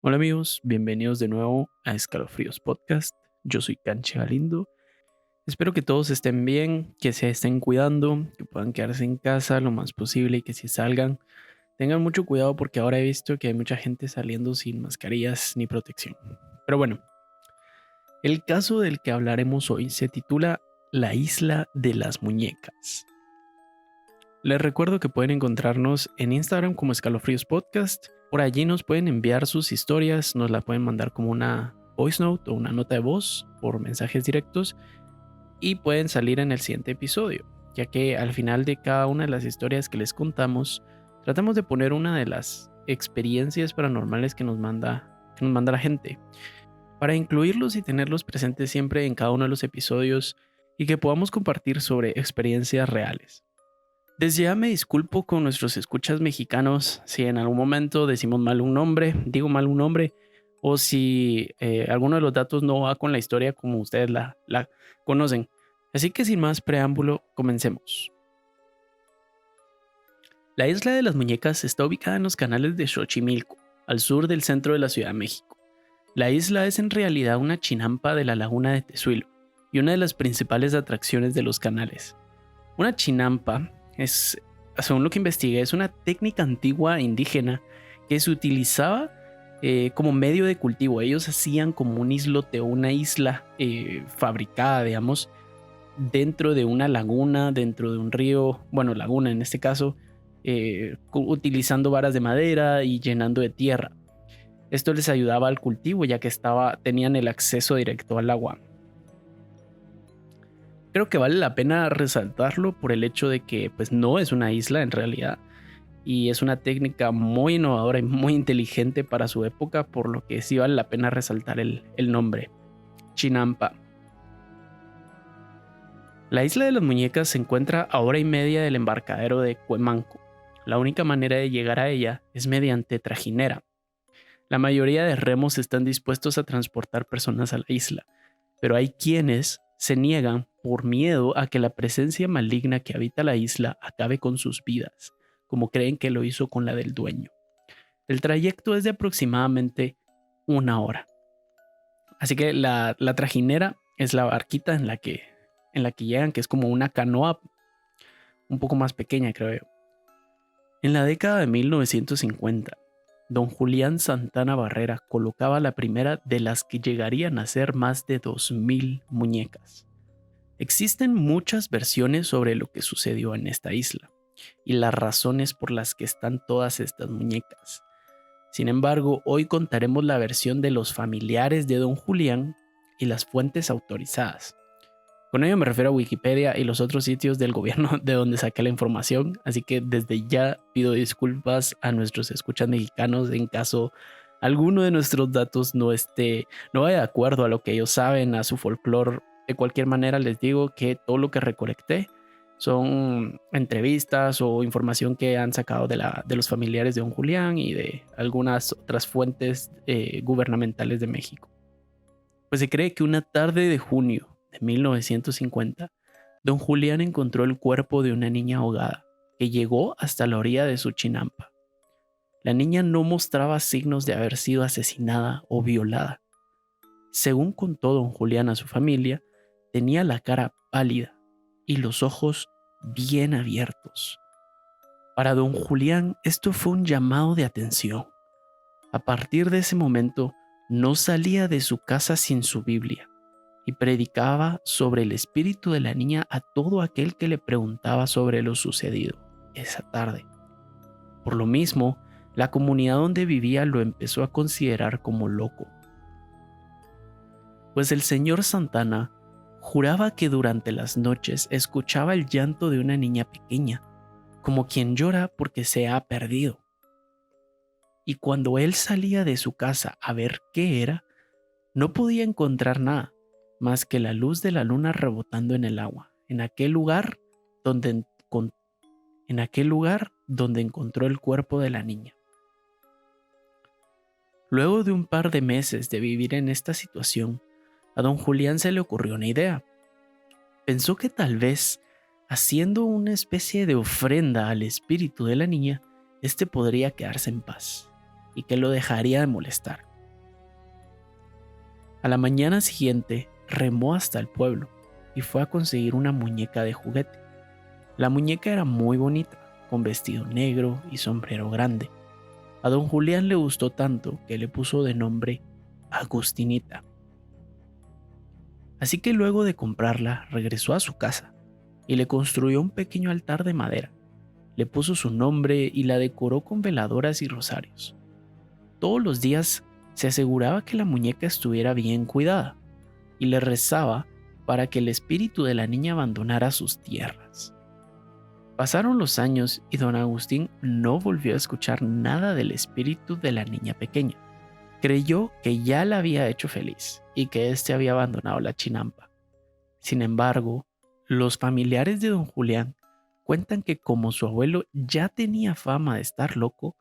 Hola amigos, bienvenidos de nuevo a Escalofríos Podcast. Yo soy Canche Galindo. Espero que todos estén bien, que se estén cuidando, que puedan quedarse en casa lo más posible y que si salgan tengan mucho cuidado porque ahora he visto que hay mucha gente saliendo sin mascarillas ni protección. Pero bueno, el caso del que hablaremos hoy se titula La Isla de las Muñecas. Les recuerdo que pueden encontrarnos en Instagram como Escalofríos Podcast. Por allí nos pueden enviar sus historias, nos la pueden mandar como una voice note o una nota de voz por mensajes directos y pueden salir en el siguiente episodio, ya que al final de cada una de las historias que les contamos, tratamos de poner una de las experiencias paranormales que nos manda la gente, para incluirlos y tenerlos presentes siempre en cada uno de los episodios y que podamos compartir sobre experiencias reales. Desde ya me disculpo con nuestros escuchas mexicanos si en algún momento decimos mal un nombre, digo mal un nombre, o si alguno de los datos no va con la historia como ustedes la conocen. Así que sin más preámbulo, comencemos. La isla de las muñecas está ubicada en los canales de Xochimilco, al sur del centro de la Ciudad de México. La isla es en realidad una chinampa de la laguna de Tezuilo y una de las principales atracciones de los canales. Una chinampa es, según lo que investigué, es una técnica antigua indígena que se utilizaba como medio de cultivo. Ellos hacían como un islote o una isla fabricada, digamos, dentro de una laguna, dentro de un río, bueno, laguna en este caso, utilizando varas de madera y llenando de tierra. Esto les ayudaba al cultivo ya que tenían el acceso directo al agua. Creo que vale la pena resaltarlo por el hecho de que pues no es una isla en realidad y es una técnica muy innovadora y muy inteligente para su época, por lo que sí vale la pena resaltar el nombre, Chinampa. La isla de las muñecas se encuentra a hora y media del embarcadero de Cuemanco. La única manera de llegar a ella es mediante trajinera. La mayoría de remos están dispuestos a transportar personas a la isla, pero hay quienes se niegan por miedo a que la presencia maligna que habita la isla acabe con sus vidas, como creen que lo hizo con la del dueño. El trayecto es de aproximadamente 1 hora. Así que la trajinera es la barquita en la que llegan, que es como una canoa un poco más pequeña, creo yo. En la década de 1950, don Julián Santana Barrera colocaba la primera de las que llegarían a ser más de 2000 muñecas. Existen muchas versiones sobre lo que sucedió en esta isla y las razones por las que están todas estas muñecas. Sin embargo, hoy contaremos la versión de los familiares de don Julián y las fuentes autorizadas. Con ello me refiero a Wikipedia y los otros sitios del gobierno de donde saqué la información, así que desde ya pido disculpas a nuestros escuchas mexicanos en caso alguno de nuestros datos no vaya de acuerdo a lo que ellos saben, a su folclore. De cualquier manera les digo que todo lo que recolecté son entrevistas o información que han sacado de los familiares de don Julián y de algunas otras fuentes gubernamentales de México. Pues se cree que una tarde de junio de 1950, don Julián encontró el cuerpo de una niña ahogada que llegó hasta la orilla de su chinampa. La niña no mostraba signos de haber sido asesinada o violada. Según contó don Julián a su familia, tenía la cara pálida y los ojos bien abiertos. Para don Julián esto fue un llamado de atención. A partir de ese momento no salía de su casa sin su Biblia y predicaba sobre el espíritu de la niña a todo aquel que le preguntaba sobre lo sucedido esa tarde. Por lo mismo, la comunidad donde vivía lo empezó a considerar como loco. Pues el señor Santana juraba que durante las noches escuchaba el llanto de una niña pequeña, como quien llora porque se ha perdido. Y cuando él salía de su casa a ver qué era, no podía encontrar nada más que la luz de la luna rebotando en el agua, en aquel lugar donde encontró el cuerpo de la niña. Luego de un par de meses de vivir en esta situación, a don Julián se le ocurrió una idea. Pensó que tal vez, haciendo una especie de ofrenda al espíritu de la niña, este podría quedarse en paz y que lo dejaría de molestar. A la mañana siguiente remó hasta el pueblo y fue a conseguir una muñeca de juguete. La muñeca era muy bonita, con vestido negro y sombrero grande. A don Julián le gustó tanto que le puso de nombre Agustinita. Así que luego de comprarla regresó a su casa y le construyó un pequeño altar de madera. Le puso su nombre y la decoró con veladoras y rosarios. Todos los días se aseguraba que la muñeca estuviera bien cuidada y le rezaba para que el espíritu de la niña abandonara sus tierras. Pasaron los años y don Agustín no volvió a escuchar nada del espíritu de la niña pequeña. Creyó que ya la había hecho feliz y que éste había abandonado la chinampa. Sin embargo, los familiares de don Julián cuentan que como su abuelo ya tenía fama de estar loco,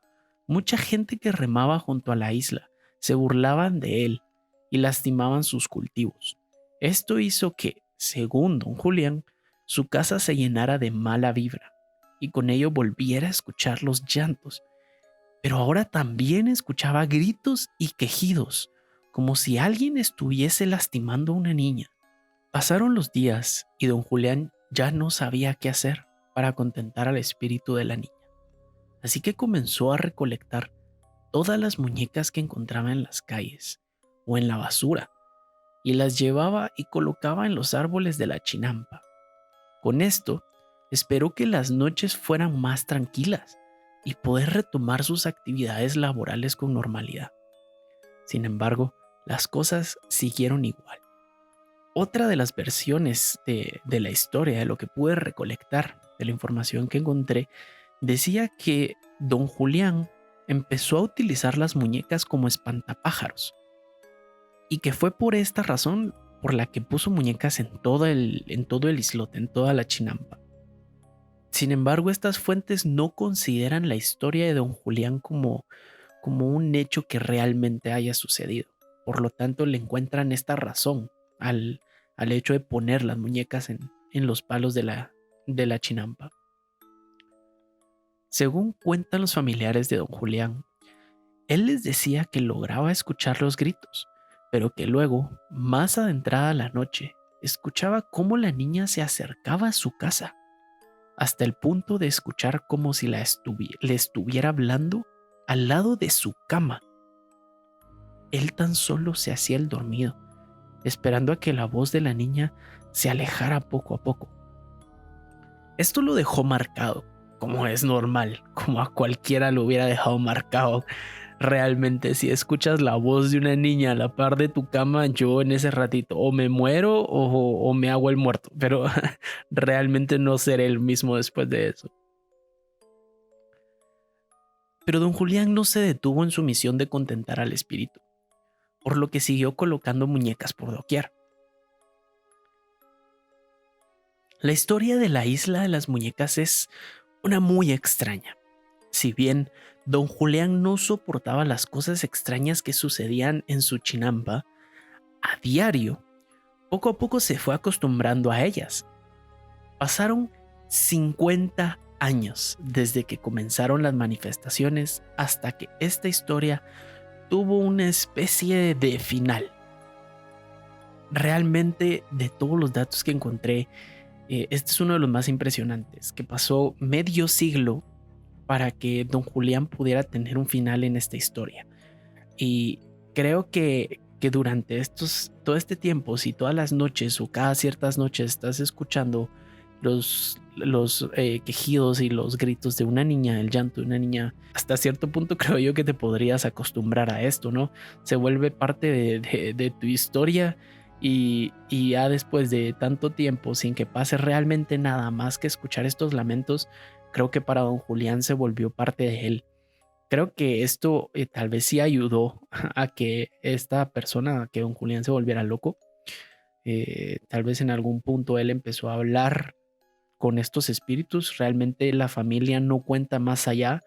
mucha gente que remaba junto a la isla se burlaban de él y lastimaban sus cultivos. Esto hizo que, según don Julián, su casa se llenara de mala vibra y con ello volviera a escuchar los llantos. Pero ahora también escuchaba gritos y quejidos, como si alguien estuviese lastimando a una niña. Pasaron los días y don Julián ya no sabía qué hacer para contentar al espíritu de la niña. Así que comenzó a recolectar todas las muñecas que encontraba en las calles o en la basura y las llevaba y colocaba en los árboles de la chinampa. Con esto, esperó que las noches fueran más tranquilas y poder retomar sus actividades laborales con normalidad. Sin embargo, las cosas siguieron igual. Otra de las versiones de la historia, de lo que pude recolectar, de la información que encontré, decía que don Julián empezó a utilizar las muñecas como espantapájaros y que fue por esta razón por la que puso muñecas en todo el islote, en toda la chinampa. Sin embargo, estas fuentes no consideran la historia de don Julián como un hecho que realmente haya sucedido. Por lo tanto, le encuentran esta razón al hecho de poner las muñecas en los palos de la chinampa. Según cuentan los familiares de don Julián, él les decía que lograba escuchar los gritos, pero que luego, más adentrada la noche, escuchaba cómo la niña se acercaba a su casa, hasta el punto de escuchar como si le estuviera hablando al lado de su cama. Él tan solo se hacía el dormido, esperando a que la voz de la niña se alejara poco a poco. Esto lo dejó marcado, como es normal, como a cualquiera lo hubiera dejado marcado. Realmente, si escuchas la voz de una niña a la par de tu cama, yo en ese ratito o me muero o me hago el muerto, pero realmente no seré el mismo después de eso. Pero don Julián no se detuvo en su misión de contentar al espíritu, por lo que siguió colocando muñecas por doquier. La historia de la isla de las muñecas es una muy extraña. Si bien don Julián no soportaba las cosas extrañas que sucedían en su chinampa, a diario, poco a poco se fue acostumbrando a ellas. Pasaron 50 años desde que comenzaron las manifestaciones hasta que esta historia tuvo una especie de final. Realmente, de todos los datos que encontré, este es uno de los más impresionantes, que pasó medio siglo para que don Julián pudiera tener un final en esta historia. Y creo que durante todo este tiempo, si todas las noches o cada ciertas noches estás escuchando los quejidos y los gritos de una niña, el llanto de una niña, hasta cierto punto creo yo que te podrías acostumbrar a esto, ¿no? Se vuelve parte de tu historia y ya después de tanto tiempo sin que pase realmente nada más que escuchar estos lamentos, creo que para don Julián se volvió parte de él. Creo que esto tal vez sí ayudó a que esta persona, a que don Julián se volviera loco. Tal vez en algún punto él empezó a hablar con estos espíritus. Realmente la familia no cuenta más allá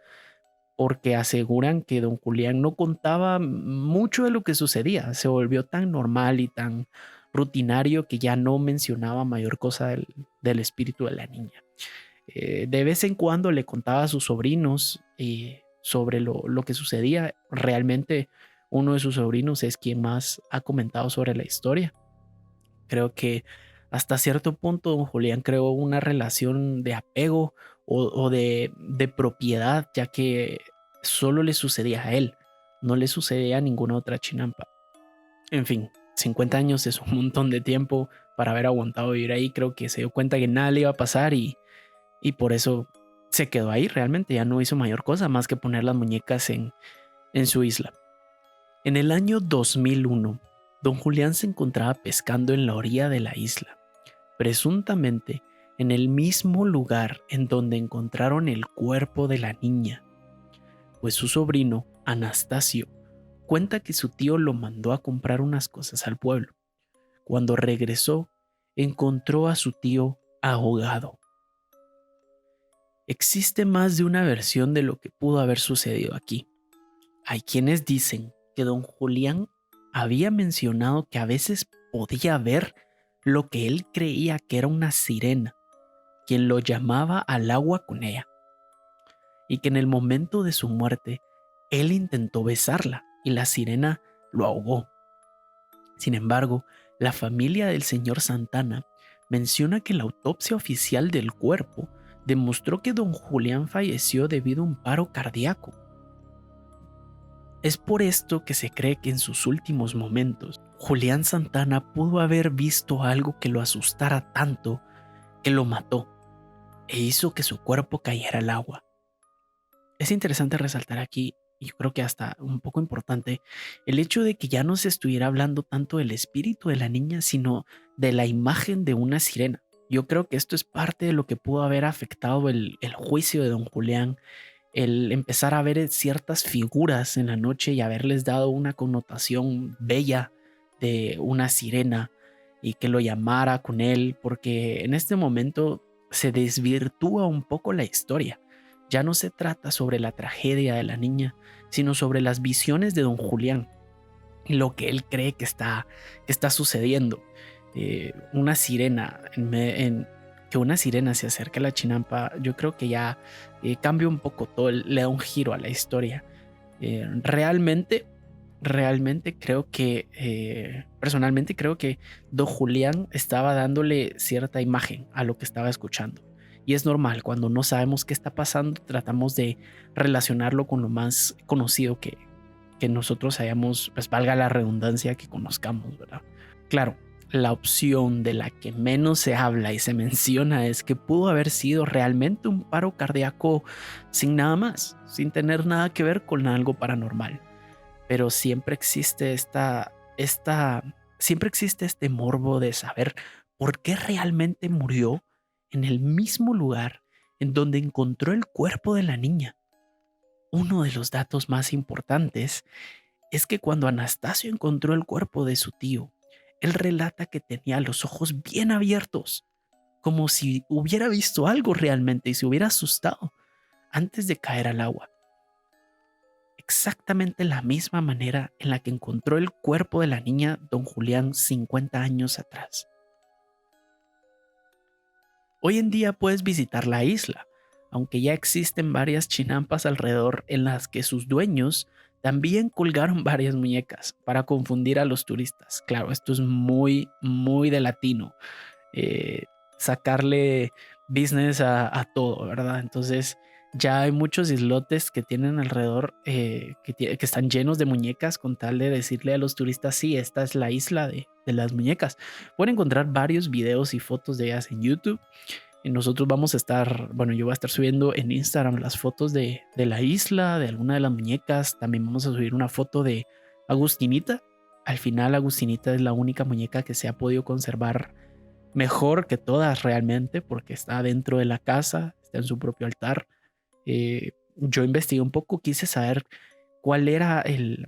porque aseguran que don Julián no contaba mucho de lo que sucedía. Se volvió tan normal y tan rutinario que ya no mencionaba mayor cosa del espíritu de la niña. De vez en cuando le contaba a sus sobrinos sobre lo que sucedía. Realmente uno de sus sobrinos es quien más ha comentado sobre la historia. Creo que hasta cierto punto don Julián creó una relación de apego o de propiedad, ya que solo le sucedía a él, no le sucedía a ninguna otra chinampa. En fin, 50 años es un montón de tiempo para haber aguantado vivir ahí. Creo que se dio cuenta que nada le iba a pasar y por eso se quedó ahí. Realmente ya no hizo mayor cosa más que poner las muñecas en su isla. En el año 2001, don Julián se encontraba pescando en la orilla de la isla, presuntamente en el mismo lugar en donde encontraron el cuerpo de la niña, pues su sobrino, Anastasio, cuenta que su tío lo mandó a comprar unas cosas al pueblo. Cuando regresó, encontró a su tío ahogado. Existe más de una versión de lo que pudo haber sucedido aquí. Hay quienes dicen que don Julián había mencionado que a veces podía ver lo que él creía que era una sirena, quien lo llamaba al agua con ella, y que en el momento de su muerte él intentó besarla y la sirena lo ahogó. Sin embargo, la familia del señor Santana menciona que la autopsia oficial del cuerpo demostró que don Julián falleció debido a un paro cardíaco. Es por esto que se cree que en sus últimos momentos, Julián Santana pudo haber visto algo que lo asustara tanto que lo mató e hizo que su cuerpo cayera al agua. Es interesante resaltar aquí, y yo creo que hasta un poco importante, el hecho de que ya no se estuviera hablando tanto del espíritu de la niña, sino de la imagen de una sirena. Yo creo que esto es parte de lo que pudo haber afectado el juicio de don Julián, el empezar a ver ciertas figuras en la noche y haberles dado una connotación bella de una sirena y que lo llamara con él, porque en este momento se desvirtúa un poco la historia. Ya no se trata sobre la tragedia de la niña, sino sobre las visiones de don Julián y lo que él cree que está sucediendo. Una sirena, que una sirena se acerque a la chinampa, yo creo que ya cambia un poco todo, le da un giro a la historia. Realmente creo que, personalmente creo que don Julián estaba dándole cierta imagen a lo que estaba escuchando. Y es normal, cuando no sabemos qué está pasando, tratamos de relacionarlo con lo más conocido que nosotros hayamos, pues valga la redundancia, que conozcamos, ¿verdad? Claro, la opción de la que menos se habla y se menciona es que pudo haber sido realmente un paro cardíaco sin nada más, sin tener nada que ver con algo paranormal. Pero siempre existe siempre existe este morbo de saber por qué realmente murió en el mismo lugar en donde encontró el cuerpo de la niña. Uno de los datos más importantes es que cuando Anastasio encontró el cuerpo de su tío, él relata que tenía los ojos bien abiertos, como si hubiera visto algo realmente y se hubiera asustado antes de caer al agua. Exactamente la misma manera en la que encontró el cuerpo de la niña don Julián 50 años atrás. Hoy en día puedes visitar la isla, aunque ya existen varias chinampas alrededor en las que sus dueños también colgaron varias muñecas para confundir a los turistas. Claro, esto es muy de latino, eh, sacarle business a todo, ¿verdad? Entonces ya hay muchos islotes que tienen alrededor, que están llenos de muñecas con tal de decirle a los turistas, sí, esta es la isla de las muñecas. Pueden encontrar varios videos y fotos de ellas en YouTube. Y nosotros vamos a estar, bueno, yo voy a estar subiendo en Instagram las fotos de la isla, de alguna de las muñecas. También vamos a subir una foto de Agustinita. Al final, Agustinita es la única muñeca que se ha podido conservar mejor que todas realmente, porque está dentro de la casa, está en su propio altar. Yo investigué un poco, quise saber cuál era el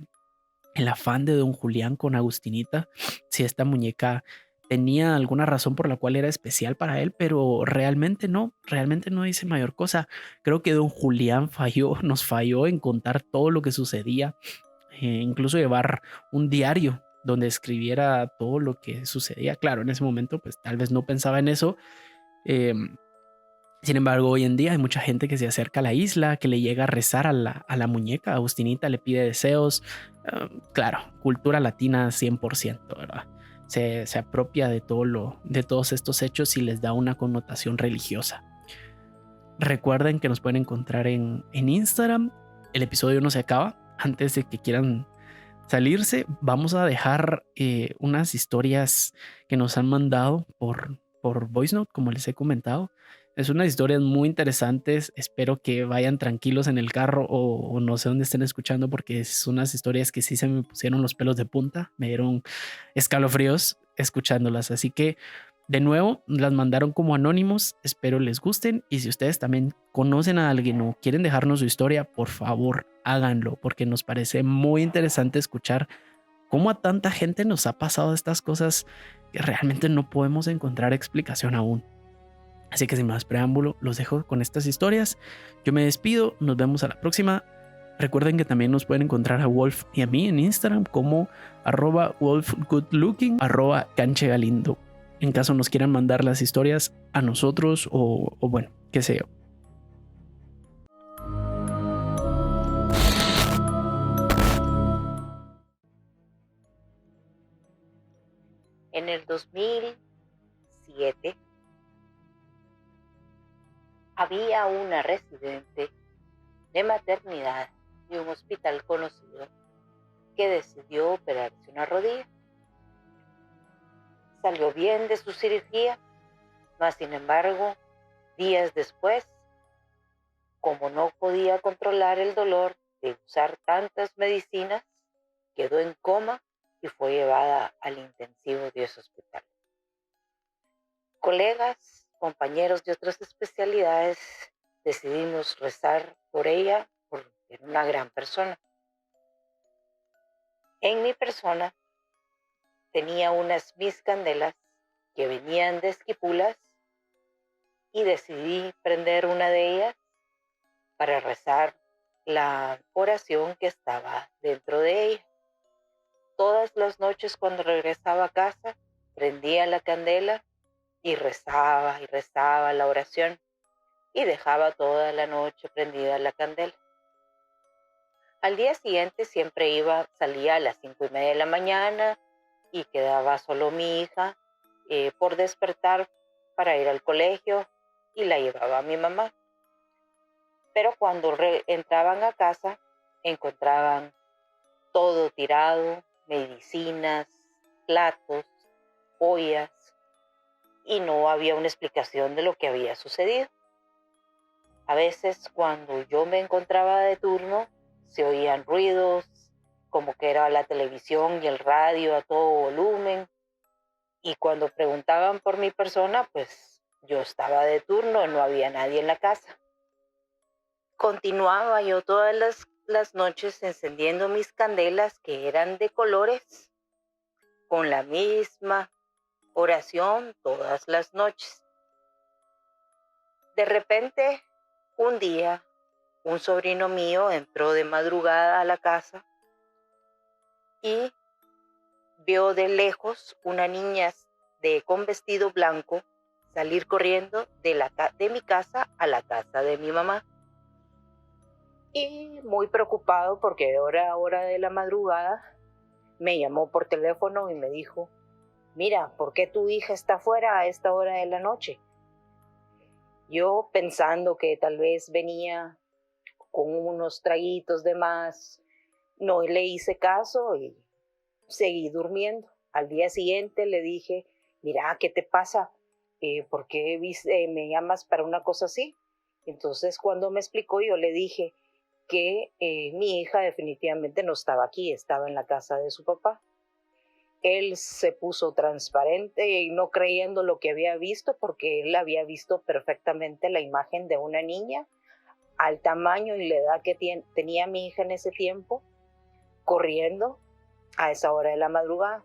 afán de don Julián con Agustinita, si esta muñeca tenía alguna razón por la cual era especial para él, pero realmente no dice mayor cosa. Creo que don Julián nos falló en contar todo lo que sucedía, incluso llevar un diario donde escribiera todo lo que sucedía. Claro, en ese momento pues tal vez no pensaba en eso, eh, Sin embargo, hoy en día hay mucha gente que se acerca a la isla, que le llega a rezar a la muñeca. Agustinita le pide deseos. Claro, cultura latina 100%, ¿verdad? Se apropia de de todos estos hechos y les da una connotación religiosa. Recuerden que nos pueden encontrar en Instagram. El episodio no se acaba. Antes de que quieran salirse, vamos a dejar unas historias que nos han mandado por Voice Note, como les he comentado. Es unas historias muy interesantes. Espero que vayan tranquilos en el carro o no sé dónde estén escuchando, porque son unas historias que sí se me pusieron los pelos de punta. Me dieron escalofríos escuchándolas. Así que de nuevo, las mandaron como anónimos. Espero les gusten. Y si ustedes también conocen a alguien o quieren dejarnos su historia, por favor, háganlo, porque nos parece muy interesante escuchar cómo a tanta gente nos ha pasado estas cosas que realmente no podemos encontrar explicación aún. Así que sin más preámbulo, los dejo con estas historias. Yo me despido, nos vemos a la próxima. Recuerden que también nos pueden encontrar a Wolf y a mí en Instagram como @wolfgoodlooking, @canchegalindo. En caso nos quieran mandar las historias a nosotros o bueno, qué sé yo. En el 2007 había una residente de maternidad de un hospital conocido que decidió operarse una rodilla. Salió bien de su cirugía, mas sin embargo, días después, como no podía controlar el dolor de usar tantas medicinas, quedó en coma y fue llevada al intensivo de ese hospital. Colegas, compañeros de otras especialidades, decidimos rezar por ella, porque era una gran persona. En mi persona tenía unas mis candelas que venían de Esquipulas y decidí prender una de ellas para rezar la oración que estaba dentro de ella. Todas las noches cuando regresaba a casa, prendía la candela y rezaba la oración y dejaba toda la noche prendida la candela. Al día siguiente siempre salía a las 5:30 de la mañana y quedaba solo mi hija por despertar para ir al colegio y la llevaba a mi mamá. Pero cuando entraban a casa, encontraban todo tirado, medicinas, platos, ollas, y no había una explicación de lo que había sucedido. A veces cuando yo me encontraba de turno, se oían ruidos, como que era la televisión y el radio a todo volumen. Y cuando preguntaban por mi persona, pues yo estaba de turno, no había nadie en la casa. Continuaba yo todas las noches encendiendo mis candelas, que eran de colores, con la misma oración todas las noches. De repente, un día, un sobrino mío entró de madrugada a la casa y vio de lejos una niña con vestido blanco salir corriendo de mi casa a la casa de mi mamá. Y muy preocupado porque era hora de la madrugada, me llamó por teléfono y me dijo: mira, ¿por qué tu hija está afuera a esta hora de la noche? Yo, pensando que tal vez venía con unos traguitos de más, no le hice caso y seguí durmiendo. Al día siguiente le dije: mira, ¿qué te pasa? ¿Por qué me llamas para una cosa así? Entonces, cuando me explicó, yo le dije que mi hija definitivamente no estaba aquí, estaba en la casa de su papá. Él se puso transparente y no creyendo lo que había visto, porque él había visto perfectamente la imagen de una niña al tamaño y la edad que tenía mi hija en ese tiempo, corriendo a esa hora de la madrugada.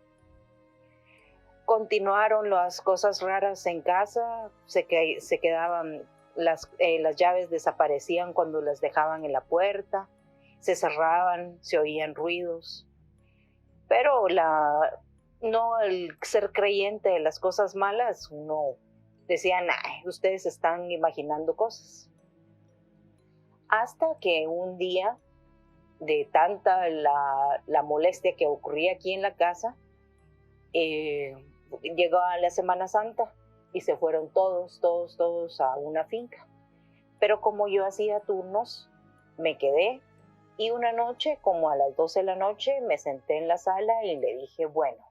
Continuaron las cosas raras en casa, se quedaban, las llaves desaparecían cuando las dejaban en la puerta, se cerraban, se oían ruidos. Pero no el ser creyente de las cosas malas, uno decían, ay, ustedes están imaginando cosas. Hasta que un día, de tanta la molestia que ocurría aquí en la casa, llegó a la Semana Santa y se fueron todos a una finca. Pero como yo hacía turnos, me quedé y una noche, como a las 12 de la noche, me senté en la sala y le dije, bueno,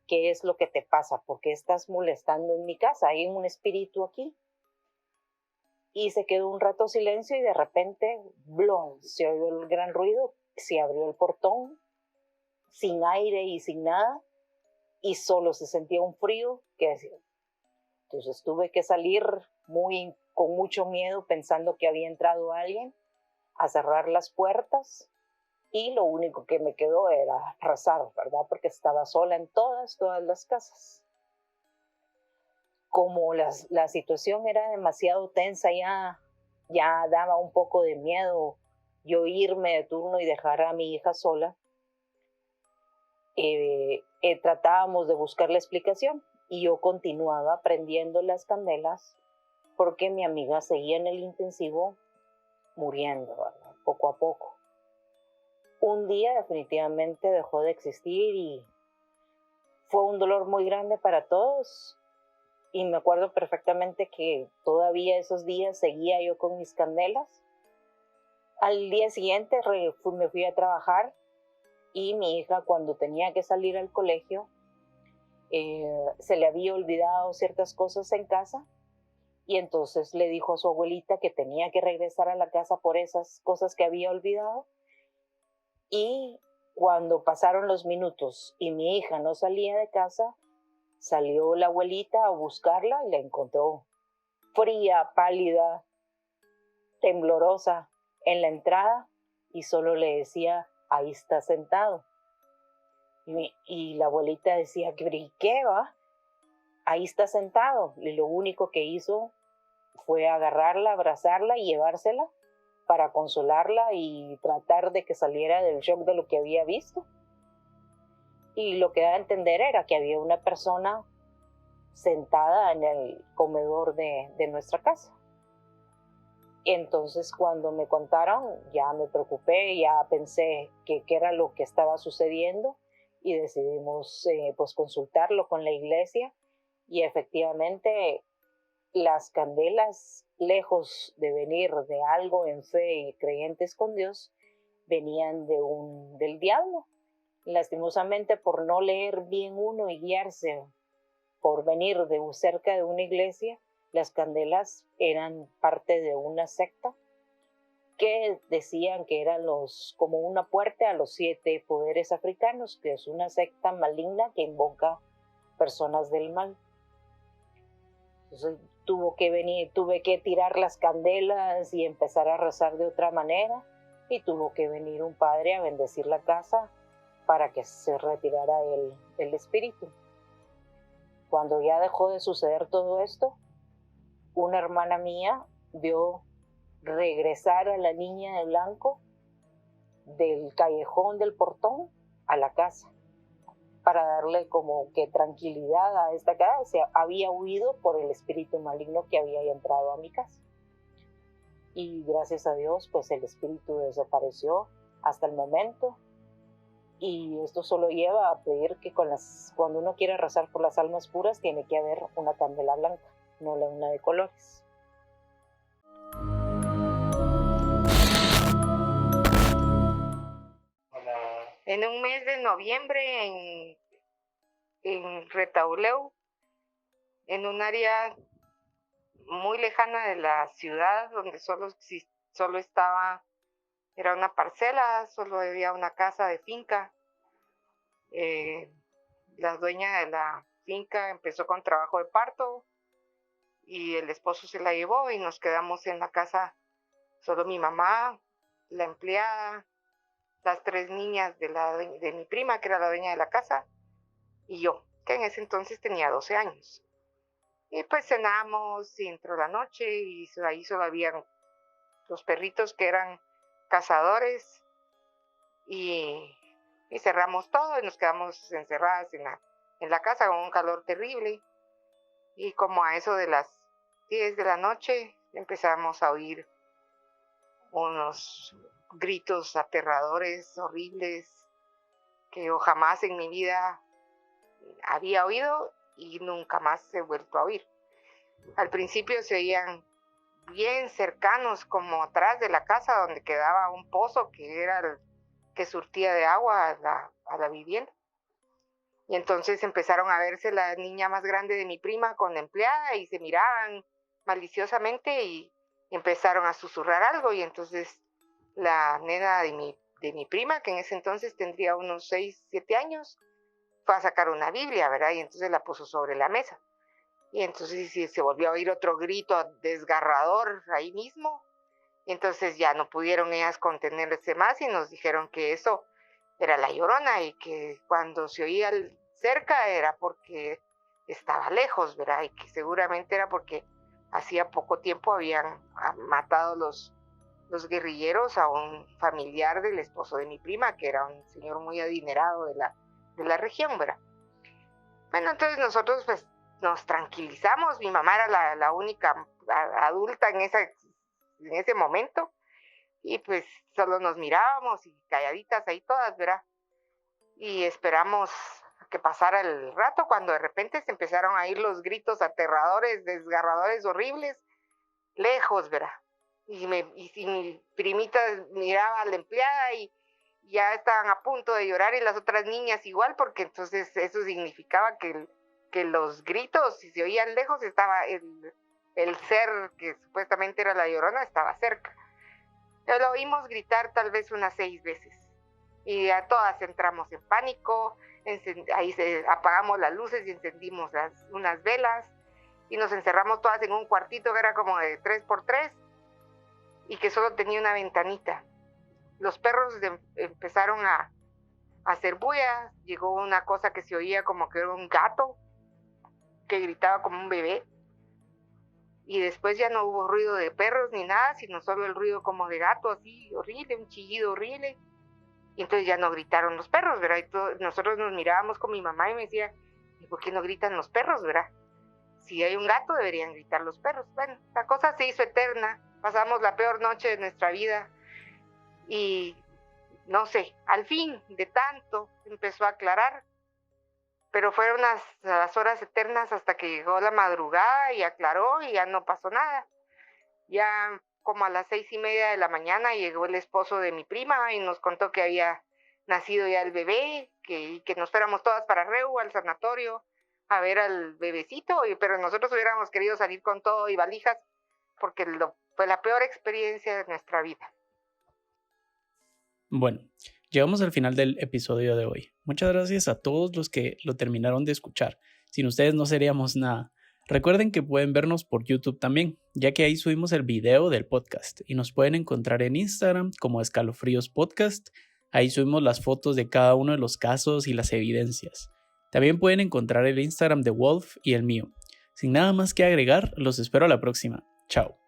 ¿qué es lo que te pasa? ¿Por qué estás molestando en mi casa? ¿Hay un espíritu aquí? Y se quedó un rato silencio y de repente, ¡blum!, se oyó el gran ruido, se abrió el portón, sin aire y sin nada, y solo se sentía un frío que decía. Entonces tuve que salir con mucho miedo, pensando que había entrado alguien, a cerrar las puertas, y lo único que me quedó era rezar, ¿verdad? Porque estaba sola en todas las casas. Como la situación era demasiado tensa, ya daba un poco de miedo yo irme de turno y dejar a mi hija sola. Tratábamos de buscar la explicación y yo continuaba prendiendo las candelas porque mi amiga seguía en el intensivo muriendo, ¿verdad? Poco a poco. Un día definitivamente dejó de existir y fue un dolor muy grande para todos. Y me acuerdo perfectamente que todavía esos días seguía yo con mis candelas. Al día siguiente me fui a trabajar y mi hija, cuando tenía que salir al colegio, se le había olvidado ciertas cosas en casa y entonces le dijo a su abuelita que tenía que regresar a la casa por esas cosas que había olvidado. Y cuando pasaron los minutos y mi hija no salía de casa, salió la abuelita a buscarla y la encontró fría, pálida, temblorosa en la entrada y solo le decía, ahí está sentado. Y la abuelita decía, ¿qué va? Ahí está sentado. Y lo único que hizo fue agarrarla, abrazarla y llevársela para consolarla y tratar de que saliera del shock de lo que había visto. Y lo que da a entender era que había una persona sentada en el comedor de nuestra casa. Entonces cuando me contaron, ya me preocupé, ya pensé qué era lo que estaba sucediendo y decidimos pues consultarlo con la iglesia y efectivamente las candelas, lejos de venir de algo en fe y creyentes con Dios, venían del diablo. Lastimosamente, por no leer bien uno y guiarse por venir de cerca de una iglesia, las candelas eran parte de una secta que decían que eran como una puerta a los 7 poderes africanos, que es una secta maligna que invoca personas del mal. Entonces tuve que tirar las candelas y empezar a rezar de otra manera, y tuvo que venir un padre a bendecir la casa para que se retirara el espíritu. Cuando ya dejó de suceder todo esto, una hermana mía vio regresar a la niña de blanco del callejón del portón a la casa para darle como que tranquilidad a esta casa. Se había huido por el espíritu maligno que había entrado a mi casa. Y gracias a Dios, pues el espíritu desapareció hasta el momento. Y esto solo lleva a pedir que cuando uno quiere rezar por las almas puras, tiene que haber una candela blanca, no una de colores. En un mes de noviembre en Retauleu, en un área muy lejana de la ciudad, donde solo estaba, era una parcela, solo había una casa de finca. La dueña de la finca empezó con trabajo de parto y el esposo se la llevó y nos quedamos en la casa solo mi mamá, la empleada, las 3 niñas de mi prima, que era la dueña de la casa, y yo, que en ese entonces tenía 12 años. Y pues cenamos y entró la noche y ahí solo habían los perritos que eran cazadores y cerramos todo y nos quedamos encerradas en la casa con un calor terrible. Y como a eso de las 10 de la noche empezamos a oír unos gritos aterradores, horribles, que yo jamás en mi vida había oído y nunca más he vuelto a oír. Al principio se oían bien cercanos, como atrás de la casa donde quedaba un pozo que era el que surtía de agua a la vivienda. Y entonces empezaron a verse la niña más grande de mi prima con la empleada y se miraban maliciosamente y empezaron a susurrar algo. Y entonces la nena de mi prima, que en ese entonces tendría unos 6, 7 años, fue a sacar una Biblia, ¿verdad? Y entonces la puso sobre la mesa. Y entonces se volvió a oír otro grito desgarrador ahí mismo. Y entonces ya no pudieron ellas contenerse más y nos dijeron que eso era la Llorona y que cuando se oía cerca era porque estaba lejos, ¿verdad? Y que seguramente era porque hacía poco tiempo habían matado los guerrilleros a un familiar del esposo de mi prima, que era un señor muy adinerado de la región, ¿verdad? Bueno, entonces nosotros pues nos tranquilizamos. Mi mamá era la única adulta en ese momento y pues solo nos mirábamos y calladitas ahí todas, ¿verdad? Y esperamos que pasara el rato cuando de repente se empezaron a oír los gritos aterradores, desgarradores, horribles, lejos, ¿verdad? Y mi primita miraba a la empleada y ya estaban a punto de llorar y las otras niñas igual, porque entonces eso significaba que los gritos, si se oían lejos, estaba el ser que supuestamente era la Llorona, estaba cerca. Lo oímos gritar tal vez unas 6 veces y a todas entramos en pánico. Ahí apagamos las luces y encendimos unas velas y nos encerramos todas en un cuartito que era como de 3x3 y que solo tenía una ventanita. Los perros empezaron a hacer bulla. Llegó una cosa que se oía como que era un gato que gritaba como un bebé. Y después ya no hubo ruido de perros ni nada, sino solo el ruido como de gato, así horrible, un chillido horrible. Y entonces ya no gritaron los perros, ¿verdad? Y nosotros nos mirábamos con mi mamá y me decía, ¿y por qué no gritan los perros, verdad? Si hay un gato deberían gritar los perros. Bueno, la cosa se hizo eterna. Pasamos la peor noche de nuestra vida. Y no sé, al fin de tanto empezó a aclarar. Pero fueron las horas eternas hasta que llegó la madrugada y aclaró y ya no pasó nada. Ya como a las 6:30 de la mañana llegó el esposo de mi prima y nos contó que había nacido ya el bebé, que nos fuéramos todas para Reu, al sanatorio, a ver al bebecito, pero nosotros hubiéramos querido salir con todo y valijas, porque fue la peor experiencia de nuestra vida. Bueno, llegamos al final del episodio de hoy. Muchas gracias a todos los que lo terminaron de escuchar. Sin ustedes no seríamos nada. Recuerden que pueden vernos por YouTube también, ya que ahí subimos el video del podcast y nos pueden encontrar en Instagram como Escalofríos Podcast. Ahí subimos las fotos de cada uno de los casos y las evidencias. También pueden encontrar el Instagram de Wolf y el mío. Sin nada más que agregar, los espero a la próxima. Chao.